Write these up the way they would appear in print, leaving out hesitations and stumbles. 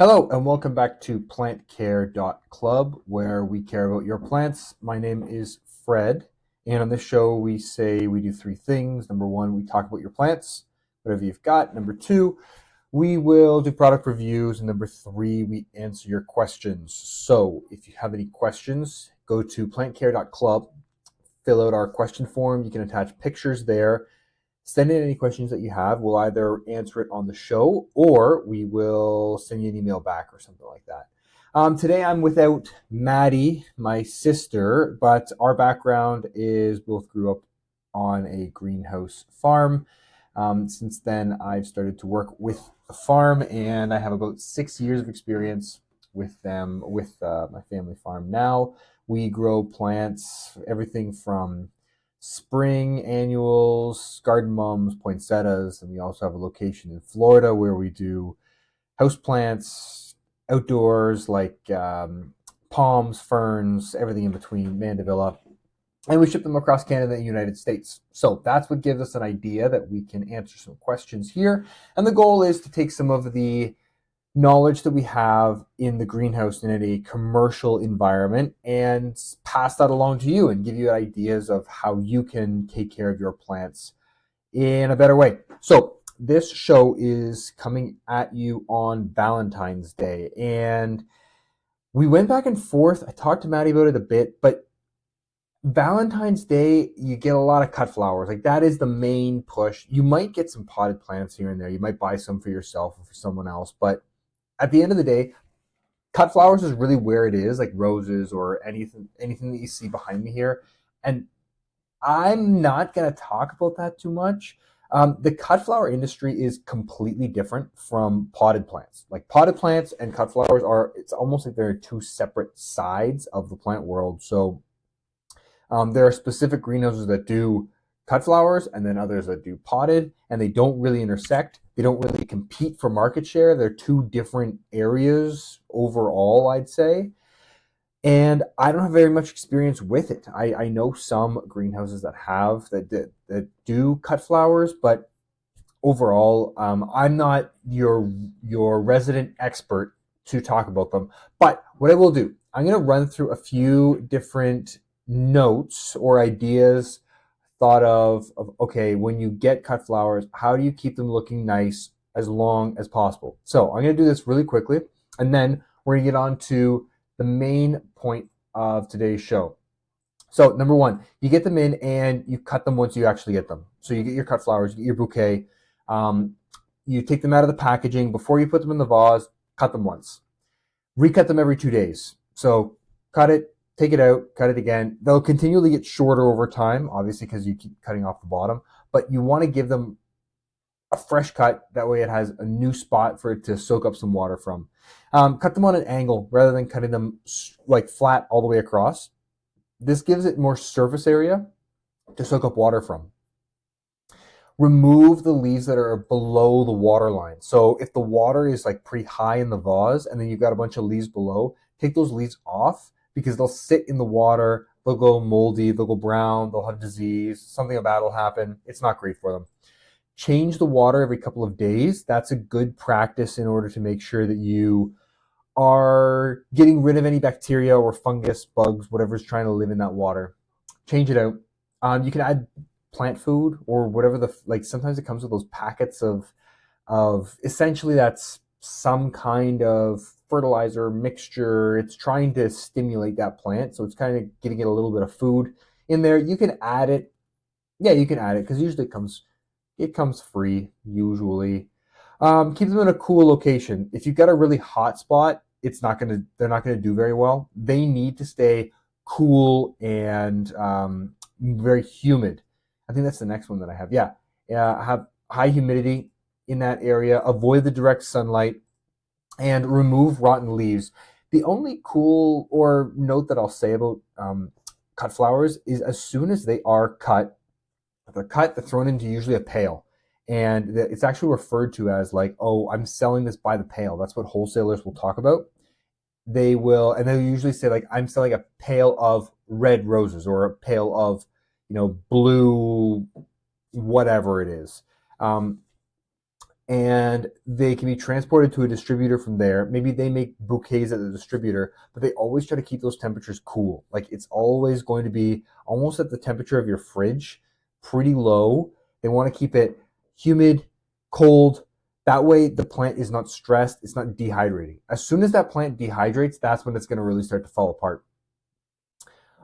Hello and welcome back to plantcare.club, where we care about your plants. My name is Fred, and on this show we say we do three things. Number one, we talk about your plants, whatever you've got. Number two, we will do product reviews. And number three, we answer your questions. So if you have any questions, go to plantcare.club, fill out our question form. You can attach pictures there. Send in any questions that you have. We'll either answer it on the show or we will send you an email back or something like that. Today I'm without Maddie, my sister, but our background is both grew up on a greenhouse farm. Since then, I've started to work with the farm, and I have about 6 years of experience with them, with my family farm now. We grow plants, everything from spring annuals, garden mums, poinsettias, and we also have a location in Florida where we do house plants, outdoors like palms, ferns, everything in between, mandevilla, and we ship them across Canada and the United States. So that's what gives us an idea that we can answer some questions here. And the goal is to take some of the knowledge that we have in the greenhouse in a commercial environment and pass that along to you and give you ideas of how you can take care of your plants in a better way. So this show is coming at you on Valentine's Day, and we went back and forth. I talked to Maddie about it a bit, but Valentine's Day, you get a lot of cut flowers. Like, that is the main push. You might get some potted plants here and there. You might buy some for yourself or for someone else, but at the end of the day, cut flowers is really where it is, like roses or anything that you see behind me here. And I'm not going to talk about that too much. The cut flower industry is completely different from potted plants. Like, potted plants and cut flowers it's almost like they're two separate sides of the plant world. So there are specific greenhouses that do cut flowers and then others that do potted, and they don't really intersect. They don't really compete for market share. They're two different areas overall, I'd say. And I don't have very much experience with it. I know some greenhouses that do cut flowers, but overall, I'm not your resident expert to talk about them. But what I will do, I'm going to run through a few different notes or ideas thought of okay, when you get cut flowers, how do you keep them looking nice as long as possible? So I'm going to do this really quickly, and then we're going to get on to the main point of today's show. So number one, you get them in and you cut them once you actually get them. So you get your cut flowers, you get your bouquet, you take them out of the packaging. Before you put them in the vase, cut them once. Recut them every 2 days. So cut it, take it out, cut it again. They'll continually get shorter over time, obviously, because you keep cutting off the bottom. But you want to give them a fresh cut. That way it has a new spot for it to soak up some water from. Cut them on an angle rather than cutting them like flat all the way across. This gives it more surface area to soak up water from. Remove the leaves that are below the water line. So if the water is like pretty high in the vase and then you've got a bunch of leaves below, take those leaves off because they'll sit in the water, they'll go moldy, they'll go brown, they'll have disease, something bad will happen. It's not great for them. Change the water every couple of days. That's a good practice in order to make sure that you are getting rid of any bacteria or fungus, bugs, whatever's trying to live in that water. Change it out. You can add plant food or whatever like sometimes it comes with those packets of essentially that's some kind of fertilizer mixture. It's trying to stimulate that plant, so it's kind of giving it a little bit of food in there. You can add it. Yeah, you can add it because usually it comes free usually. Keep them in a cool location. If you've got a really hot spot, they're not gonna do very well. They need to stay cool and very humid. I think that's the next one that I have. Yeah, have high humidity in that area. Avoid the direct sunlight and remove rotten leaves. The only cool or note that I'll say about cut flowers is as soon as they are cut, they're thrown into usually a pail. And it's actually referred to as like, oh, I'm selling this by the pail. That's what wholesalers will talk about. They'll usually say like, I'm selling a pail of red roses or a pail of, blue, whatever it is. and they can be transported to a distributor from there. Maybe they make bouquets at the distributor, but they always try to keep those temperatures cool. Like it's always going to be almost at the temperature of your fridge, pretty low. They want to keep it humid, cold. That way the plant is not stressed, it's not dehydrating. As soon as that plant dehydrates, that's when it's going to really start to fall apart.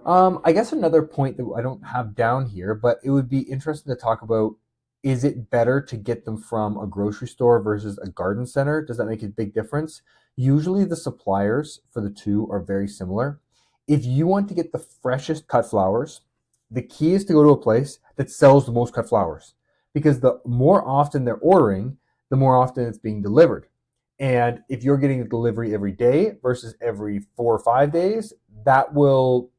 I guess another point that I don't have down here, but it would be interesting to talk about, is it better to get them from a grocery store versus a garden center? Does that make a big difference? Usually the suppliers for the two are very similar. If you want to get the freshest cut flowers, the key is to go to a place that sells the most cut flowers, because the more often they're ordering, the more often it's being delivered. And if you're getting a delivery every day versus every 4 or 5 days, that will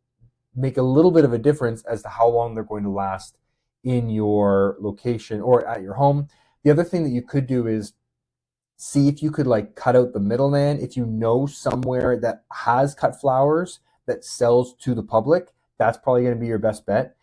make a little bit of a difference as to how long they're going to last in your location or at your home. The other thing that you could do is see if you could like cut out the middleman. If you know somewhere that has cut flowers that sells to the public, that's probably going to be your best bet.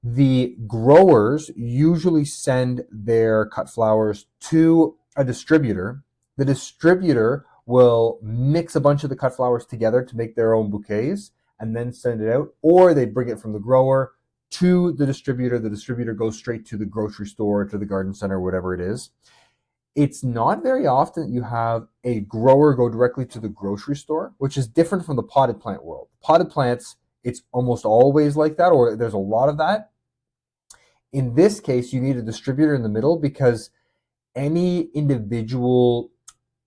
The growers usually send their cut flowers to a distributor. The distributor will mix a bunch of the cut flowers together to make their own bouquets and then send it out, or they bring it from the grower to the distributor. The distributor goes straight to the grocery store, to the garden center, whatever it is. It's not very often that you have a grower go directly to the grocery store, which is different from the potted plant world. Potted plants, it's almost always like that, or there's a lot of that. In this case, you need a distributor in the middle, because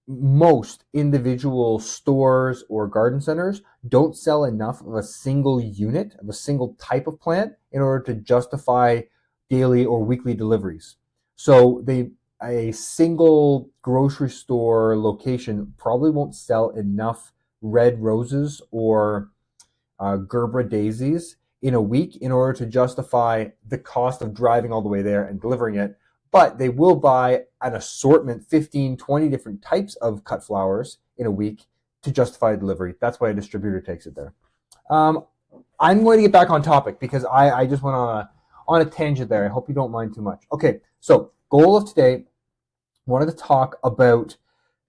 most individual stores or garden centers don't sell enough of a single unit, of a single type of plant, in order to justify daily or weekly deliveries. So a single grocery store location probably won't sell enough red roses or Gerbera daisies in a week in order to justify the cost of driving all the way there and delivering it. But they will buy an assortment, 15, 20 different types of cut flowers in a week to justify delivery. That's why a distributor takes it there. I'm going to get back on topic because I just went on a tangent there. I hope you don't mind too much. Okay, so goal of today, wanted to talk about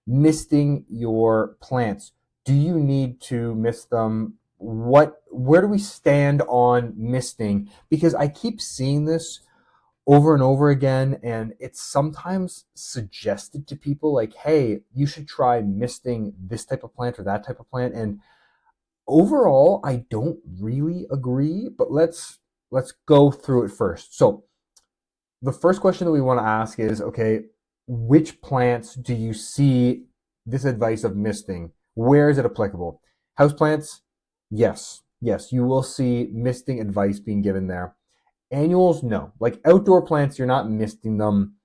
misting your plants. Do you need to mist them? Where do we stand on misting? Because I keep seeing this over and over again, and it's sometimes suggested to people like, hey, you should try misting this type of plant or that type of plant. And overall, I don't really agree, but let's go through it first. So the first question that we want to ask is, okay, which plants do you see this advice of misting? Where is it applicable? Houseplants? Yes, you will see misting advice being given there. Annuals, no. Like outdoor plants, you're not misting them.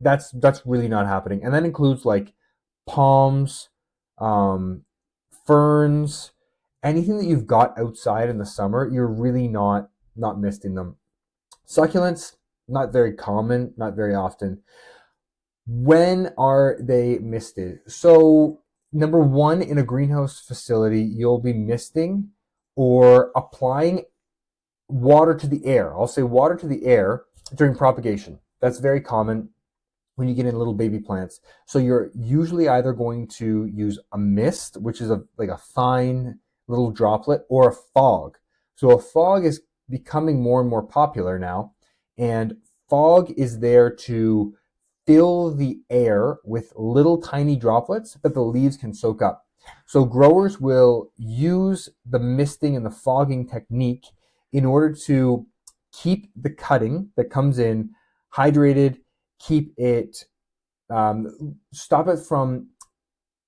That's really not happening. And that includes like palms, ferns, anything that you've got outside in the summer, you're really not misting them. Succulents, not very common, not very often. When are they misted? So number one, in a greenhouse facility, you'll be misting or applying water to the air. I'll say water to the air during propagation. That's very common when you get in little baby plants. So you're usually either going to use a mist, which is like a fine little droplet, or a fog. So a fog is becoming more and more popular now, and fog is there to fill the air with little tiny droplets that the leaves can soak up. So growers will use the misting and the fogging technique in order to keep the cutting that comes in hydrated, keep it, stop it from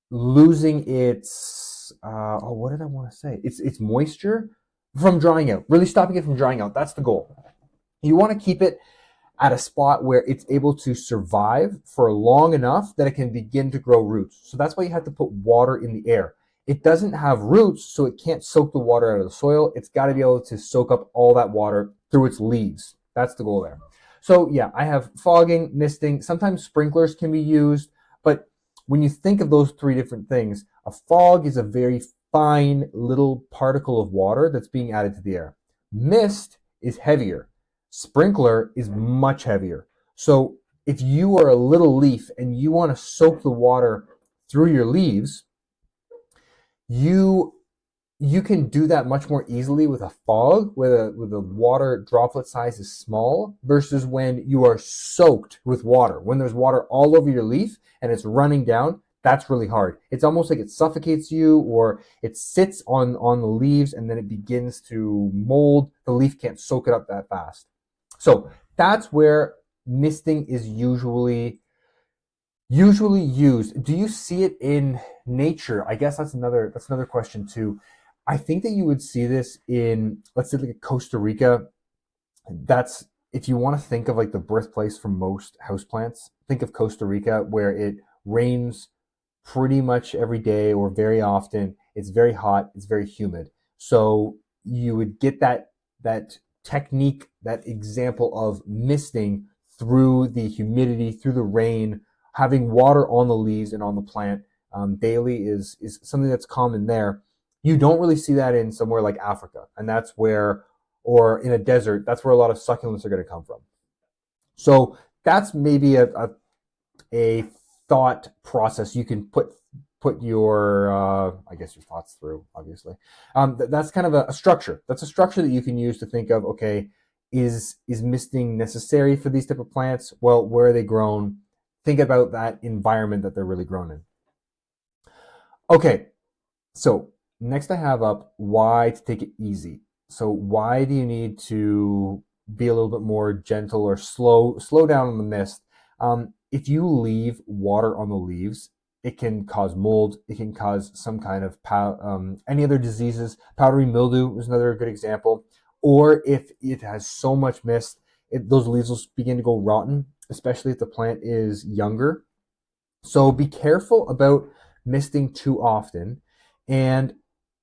losing its, what did I want to say? Its moisture from drying out, really stopping it from drying out. That's the goal. You want to keep it at a spot where it's able to survive for long enough that it can begin to grow roots. So that's why you have to put water in the air. It doesn't have roots, so it can't soak the water out of the soil. It's got to be able to soak up all that water through its leaves. That's the goal there. So yeah, I have fogging, misting. Sometimes sprinklers can be used, but when you think of those three different things, a fog is a very fine little particle of water that's being added to the air. Mist is heavier. Sprinkler is much heavier. So if you are a little leaf and you want to soak the water through your leaves, you you can do that much more easily with a fog, where the water droplet size is small, versus when you are soaked with water. When there's water all over your leaf and it's running down, that's really hard. It's almost like it suffocates you, or it sits on the leaves and then it begins to mold. The leaf can't soak it up that fast. So that's where misting is usually used. Do you see it in nature? I guess that's another question too. I think that you would see this in, let's say, like Costa Rica. That's, if you want to think of like the birthplace for most houseplants, think of Costa Rica, where it rains pretty much every day or very often. It's very hot, it's very humid. So you would get that technique, that example of misting through the humidity, through the rain, having water on the leaves and on the plant daily is something that's common there. You don't really see that in somewhere like Africa, and that's where, or in a desert, that's where a lot of succulents are going to come from. So that's maybe a thought process you can put your I guess your thoughts through. Obviously, that's kind of a structure. That's a structure that you can use to think of. Okay, is misting necessary for these type of plants? Well, where are they grown? Think about that environment that they're really grown in. Okay, so next I have up why to take it easy. So why do you need to be a little bit more gentle or slow down on the mist? If you leave water on the leaves, it can cause mold. It can cause some kind of any other diseases. Powdery mildew is another good example. Or if it has so much mist, those leaves will begin to go rotten, especially if the plant is younger. So be careful about misting too often. And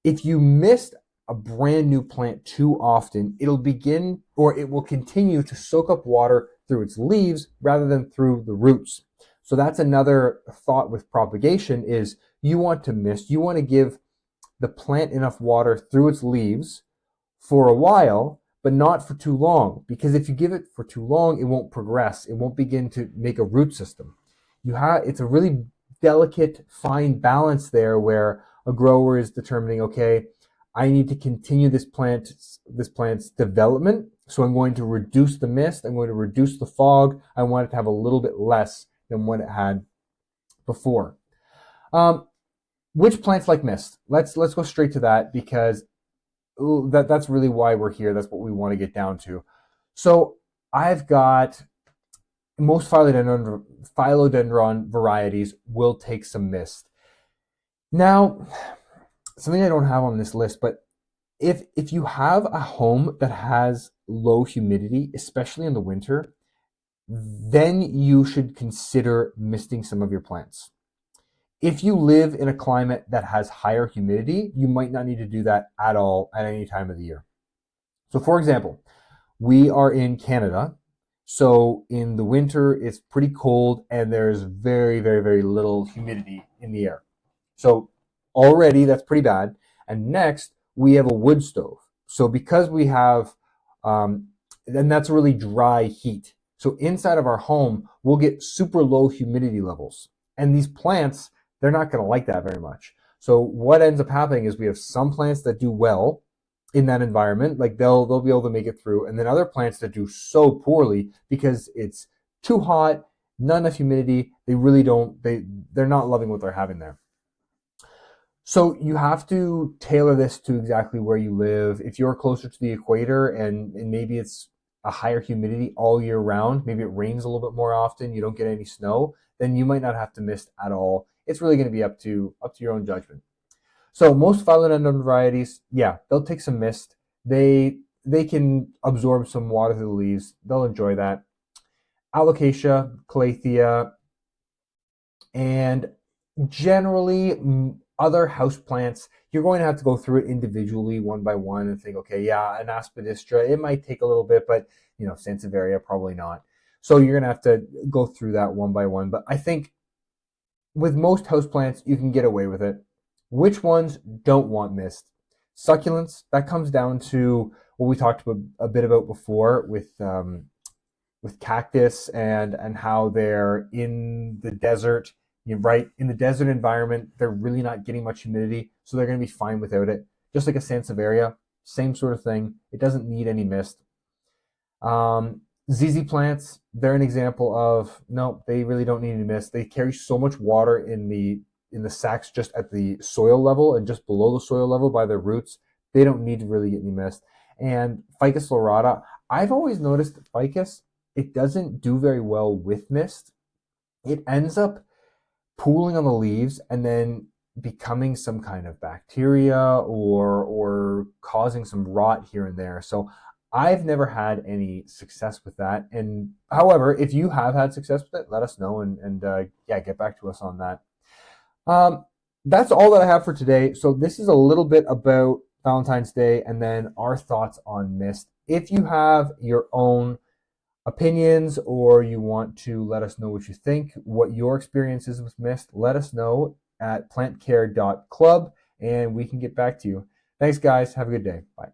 if you mist a brand new plant too often, it'll begin, or it will continue to soak up water through its leaves rather than through the roots. So that's another thought with propagation, is you want to mist, you want to give the plant enough water through its leaves for a while, but not for too long. Because if you give it for too long, it won't progress. It won't begin to make a root system. It's a really delicate, fine balance there, where a grower is determining, okay, I need to continue this plant's development, so I'm going to reduce the mist, I'm going to reduce the fog. I want it to have a little bit less than what it had before. Um, which plants like mist? Let's go straight to that, because that's really why we're here. That's what we want to get down to. So I've got most philodendron varieties will take some mist. Now, something I don't have on this list, but if you have a home that has low humidity, especially in the winter, then you should consider misting some of your plants. If you live in a climate that has higher humidity, you might not need to do that at all at any time of the year. So for example, we are in Canada. So in the winter, it's pretty cold and there's very, very, very little humidity in the air. So already that's pretty bad. And next, we have a wood stove. So because we have, and that's really dry heat. So inside of our home, we'll get super low humidity levels. And these plants, they're not going to like that very much. So what ends up happening is we have some plants that do well in that environment, like they'll be able to make it through, and then other plants that do so poorly because it's too hot, not enough humidity. They really don't. They're not loving what they're having there. So you have to tailor this to exactly where you live. If you're closer to the equator and maybe it's a higher humidity all year round, maybe it rains a little bit more often, you don't get any snow, then you might not have to mist at all. It's really going to be up to your own judgment. So most philodendron varieties, yeah, they'll take some mist. They can absorb some water through the leaves. They'll enjoy that. Alocasia, calathea, and generally other house plants, you're going to have to go through it individually, one by one, and think, okay, yeah, an aspidistra, it might take a little bit, but sansevieria, probably not. So you're going to have to go through that one by one. But I think with most houseplants, you can get away with it. Which ones don't want mist? Succulents, that comes down to what we talked a bit about before with with cactus and how they're in the desert. Right in the desert environment, they're really not getting much humidity, so they're going to be fine without it. Just like a sansevieria, same sort of thing. It doesn't need any mist. ZZ plants, they're an example of no, they really don't need any mist. They carry so much water in the sacs just at the soil level and just below the soil level by their roots. They don't need to really get any mist. And Ficus lorata, I've always noticed that ficus, it doesn't do very well with mist. It ends up pooling on the leaves and then becoming some kind of bacteria or causing some rot here and there. So I've never had any success with that. And however, if you have had success with it, let us know and yeah, get back to us on that. Um, that's all that I have for today. So this is a little bit about Valentine's Day and then our thoughts on mist. If you have your own opinions or you want to let us know what you think, what your experience is with mist, let us know at plantcare.club and we can get back to you. Thanks, guys. Have a good day. Bye.